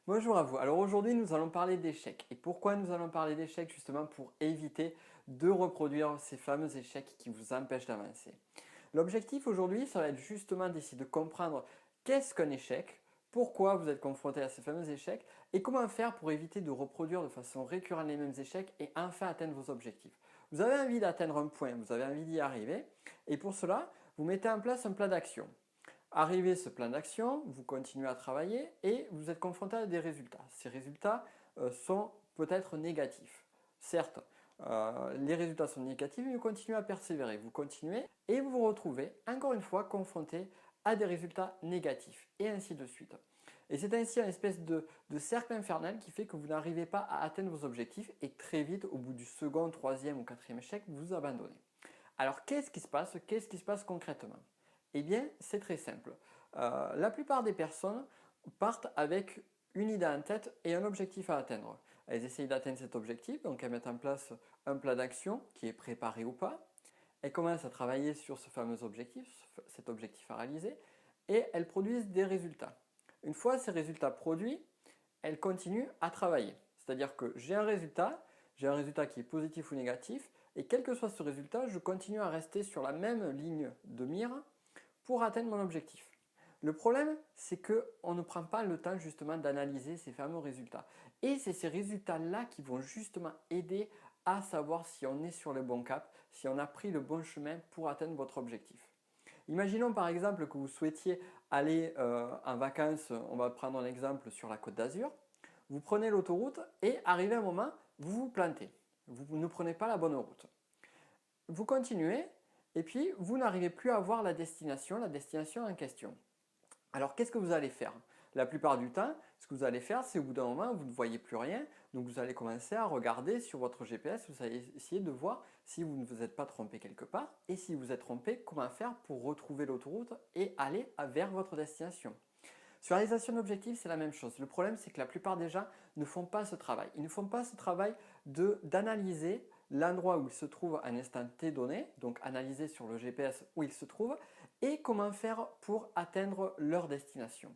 Bonjour à vous. Alors aujourd'hui, nous allons parler d'échecs. Et pourquoi nous allons parler d'échecs? Justement pour éviter de reproduire ces fameux échecs qui vous empêchent d'avancer. L'objectif aujourd'hui, ça va être justement d'essayer de comprendre qu'est-ce qu'un échec, pourquoi vous êtes confronté à ces fameux échecs et comment faire pour éviter de reproduire de façon récurrente les mêmes échecs et enfin atteindre vos objectifs. Vous avez envie d'atteindre un point, vous avez envie d'y arriver et pour cela, vous mettez en place un plan d'action. Arrivé ce plan d'action, vous continuez à travailler et vous êtes confronté à des résultats. Ces résultats sont peut-être négatifs. Certes, les résultats sont négatifs, mais vous continuez à persévérer. Vous continuez et vous vous retrouvez encore une fois confronté à des résultats négatifs et ainsi de suite. Et c'est ainsi une espèce de cercle infernal qui fait que vous n'arrivez pas à atteindre vos objectifs et très vite, au bout du second, troisième ou quatrième échec, vous abandonnez. Alors qu'est-ce qui se passe? Qu'est-ce qui se passe concrètement? Eh bien, c'est très simple. La plupart des personnes partent avec une idée en tête et un objectif à atteindre. Elles essayent d'atteindre cet objectif, donc elles mettent en place un plan d'action qui est préparé ou pas. Elles commencent à travailler sur ce fameux objectif, cet objectif à réaliser, et elles produisent des résultats. Une fois ces résultats produits, elles continuent à travailler. C'est-à-dire que j'ai un résultat qui est positif ou négatif, et quel que soit ce résultat, je continue à rester sur la même ligne de mire pour atteindre mon objectif. Le problème, c'est qu'on ne prend pas le temps justement d'analyser ces fameux résultats. Et c'est ces résultats-là qui vont justement aider à savoir si on est sur le bon cap, si on a pris le bon chemin pour atteindre votre objectif. Imaginons par exemple que vous souhaitiez aller en vacances, on va prendre un exemple sur la Côte d'Azur. Vous prenez l'autoroute et arrivé un moment, vous vous plantez. Vous ne prenez pas la bonne route. Vous continuez et puis vous n'arrivez plus à voir la destination en question. Alors qu'est-ce que vous allez faire? La plupart du temps, ce que vous allez faire, c'est au bout d'un moment, vous ne voyez plus rien, donc vous allez commencer à regarder sur votre GPS, vous allez essayer de voir si vous ne vous êtes pas trompé quelque part, et si vous êtes trompé, comment faire pour retrouver l'autoroute et aller vers votre destination. Sur la réalisation d'objectifs, c'est la même chose. Le problème, c'est que la plupart des gens ne font pas ce travail. Ils ne font pas ce travail d'analyser l'endroit où ils se trouvent à un instant T donné, donc analyser sur le GPS où ils se trouvent, et comment faire pour atteindre leur destination.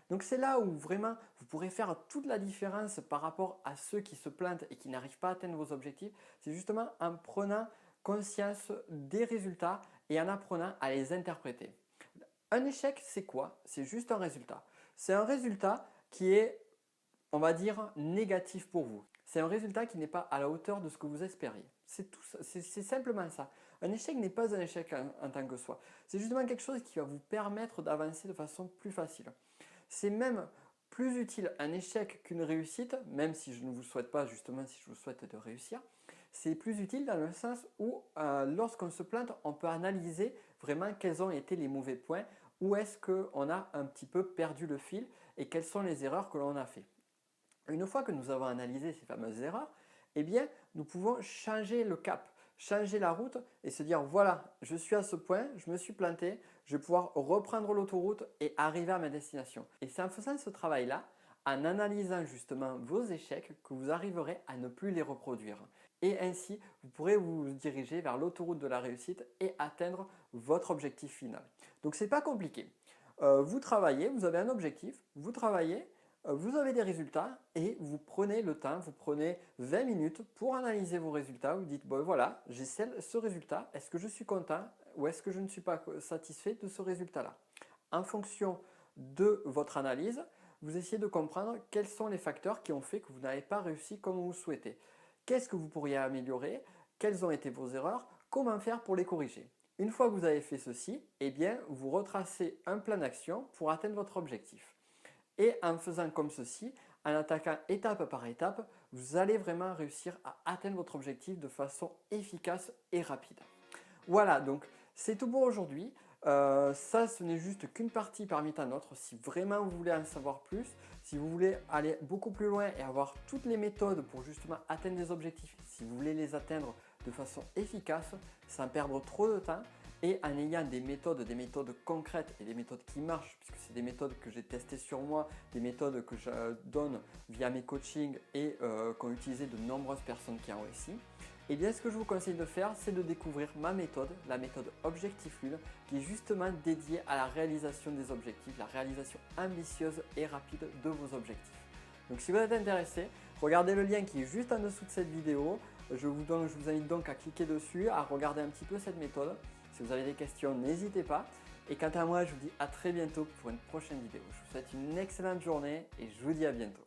Donc c'est là où vraiment vous pourrez faire toute la différence par rapport à ceux qui se plantent et qui n'arrivent pas à atteindre vos objectifs. C'est justement en prenant conscience des résultats et en apprenant à les interpréter. Un échec, c'est quoi? C'est juste un résultat. C'est un résultat qui est, on va dire, négatif pour vous. C'est un résultat qui n'est pas à la hauteur de ce que vous espériez. C'est simplement ça. Un échec n'est pas un échec en tant que soi. C'est justement quelque chose qui va vous permettre d'avancer de façon plus facile. C'est même plus utile un échec qu'une réussite, même si je ne vous souhaite pas justement, si je vous souhaite de réussir. C'est plus utile dans le sens où lorsqu'on se plante, on peut analyser vraiment quels ont été les mauvais points, où est-ce qu'on a un petit peu perdu le fil et quelles sont les erreurs que l'on a fait. Une fois que nous avons analysé ces fameuses erreurs, eh bien, nous pouvons changer le cap, changer la route et se dire voilà, je suis à ce point, je me suis planté, je vais pouvoir reprendre l'autoroute et arriver à ma destination. Et c'est en faisant ce travail-là, en analysant justement vos échecs, que vous arriverez à ne plus les reproduire. Et ainsi, vous pourrez vous diriger vers l'autoroute de la réussite et atteindre votre objectif final. Donc, ce n'est pas compliqué. Vous travaillez, vous avez un objectif, vous travaillez, vous avez des résultats et vous prenez le temps, vous prenez 20 minutes pour analyser vos résultats. Vous dites, bon voilà, j'ai ce résultat, est-ce que je suis content ou est-ce que je ne suis pas satisfait de ce résultat-là? En fonction de votre analyse, vous essayez de comprendre quels sont les facteurs qui ont fait que vous n'avez pas réussi comme vous souhaitez. Qu'est-ce que vous pourriez améliorer? Quelles ont été vos erreurs? Comment faire pour les corriger? Une fois que vous avez fait ceci, eh bien, vous retracez un plan d'action pour atteindre votre objectif. Et en faisant comme ceci, en attaquant étape par étape, vous allez vraiment réussir à atteindre votre objectif de façon efficace et rapide. Voilà, donc c'est tout pour aujourd'hui. Ça, ce n'est juste qu'une partie parmi tant d'autres. Si vraiment vous voulez en savoir plus, si vous voulez aller beaucoup plus loin et avoir toutes les méthodes pour justement atteindre des objectifs, si vous voulez les atteindre de façon efficace, sans perdre trop de temps et en ayant des méthodes concrètes et des méthodes qui marchent, puisque c'est des méthodes que j'ai testées sur moi, des méthodes que je donne via mes coachings et qu'ont utilisé de nombreuses personnes qui ont réussi. Et bien ce que je vous conseille de faire, c'est de découvrir ma méthode, la méthode Objectif Lune, qui est justement dédiée à la réalisation des objectifs, la réalisation ambitieuse et rapide de vos objectifs. Donc si vous êtes intéressé, regardez le lien qui est juste en dessous de cette vidéo. Je vous invite donc à cliquer dessus, à regarder un petit peu cette méthode. Si vous avez des questions, n'hésitez pas. Et quant à moi, je vous dis à très bientôt pour une prochaine vidéo. Je vous souhaite une excellente journée et je vous dis à bientôt.